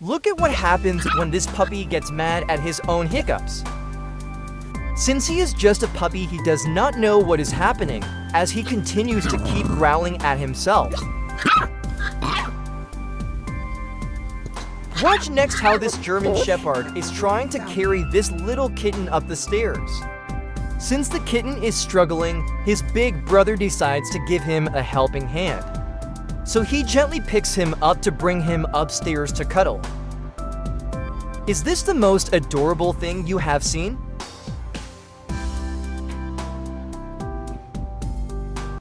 Look at what happens when this puppy gets mad at his own hiccups. Since he is just a puppy, he does not know what is happening, as he continues to keep growling at himself. Watch next how this German Shepherd is trying to carry this little kitten up the stairs. Since the kitten is struggling, his big brother decides to give him a helping hand. So he gently picks him up to bring him upstairs to cuddle. Is this the most adorable thing you have seen?